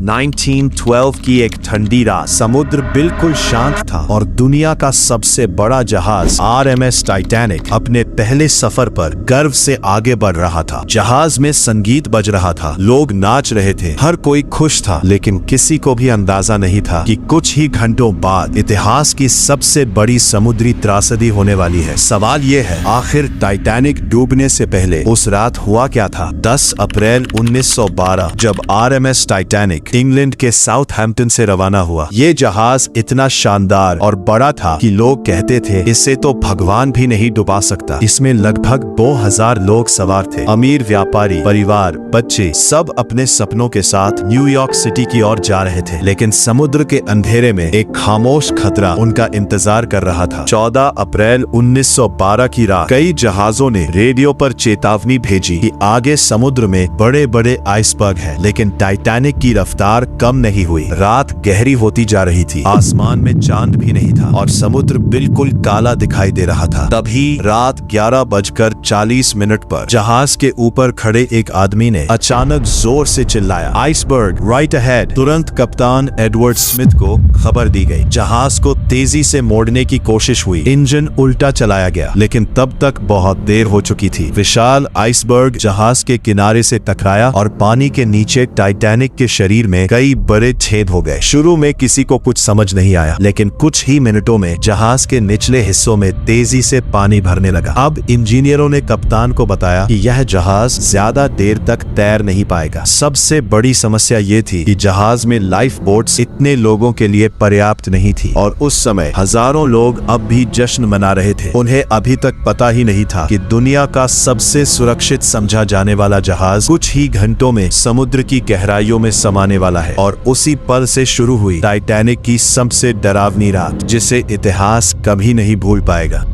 1912 की एक ठंडी रात समुद्र बिल्कुल शांत था और दुनिया का सबसे बड़ा जहाज RMS टाइटैनिक अपने पहले सफर पर गर्व से आगे बढ़ रहा था। जहाज में संगीत बज रहा था, लोग नाच रहे थे, हर कोई खुश था, लेकिन किसी को भी अंदाजा नहीं था कि कुछ ही घंटों बाद इतिहास की सबसे बड़ी समुद्री त्रासदी होने वाली है। सवाल ये है, आखिर टाइटैनिक डूबने से पहले उस रात हुआ क्या था? 10 अप्रैल 1912 जब RMS टाइटैनिक इंग्लैंड के साउथहैम्पटन से रवाना हुआ। ये जहाज इतना शानदार और बड़ा था कि लोग कहते थे इससे तो भगवान भी नहीं डुबा सकता। इसमें लगभग 2000 लोग सवार थे। अमीर व्यापारी, परिवार, बच्चे सब अपने सपनों के साथ न्यूयॉर्क सिटी की ओर जा रहे थे, लेकिन समुद्र के अंधेरे में एक खामोश खतरा उनका इंतजार कर रहा था। 14 अप्रैल 1912 की रात कई जहाजों ने रेडियो पर चेतावनी भेजी कि आगे समुद्र में बड़े बड़े आइसबर्ग है, लेकिन टाइटैनिक की रफ्तार कम नहीं हुई। रात गहरी होती जा रही थी, आसमान में चांद भी नहीं था और समुद्र बिल्कुल काला दिखाई दे रहा था। तभी रात 11:40 पर जहाज के ऊपर खड़े एक आदमी ने अचानक जोर से चिल्लाया, आइसबर्ग राइट अहेड। तुरंत कप्तान एडवर्ड स्मिथ को खबर दी गई। जहाज को तेजी से मोड़ने की कोशिश हुई, इंजन उल्टा चलाया गया, लेकिन तब तक बहुत देर हो चुकी थी। विशाल आइसबर्ग जहाज के किनारे से टकराया और पानी के नीचे टाइटैनिक के शरीर में कई बड़े छेद हो गए। शुरू में किसी को कुछ समझ नहीं आया, लेकिन कुछ ही मिनटों में जहाज के निचले हिस्सों में तेजी से पानी भरने लगा। अब इंजीनियरों ने कप्तान को बताया कि यह जहाज ज्यादा देर तक तैर नहीं पाएगा। सबसे बड़ी समस्या ये थी कि जहाज में लाइफ बोट्स इतने लोगों के लिए पर्याप्त नहीं थी और उस समय हजारों लोग अब भी जश्न मना रहे थे। उन्हें अभी तक पता ही नहीं था कि दुनिया का सबसे सुरक्षित समझा जाने वाला जहाज कुछ ही घंटों में समुद्र की गहराइयों में समाने वाला है। और उसी पल से शुरू हुई टाइटैनिक की सबसे डरावनी रात, जिसे इतिहास कभी नहीं भूल पाएगा।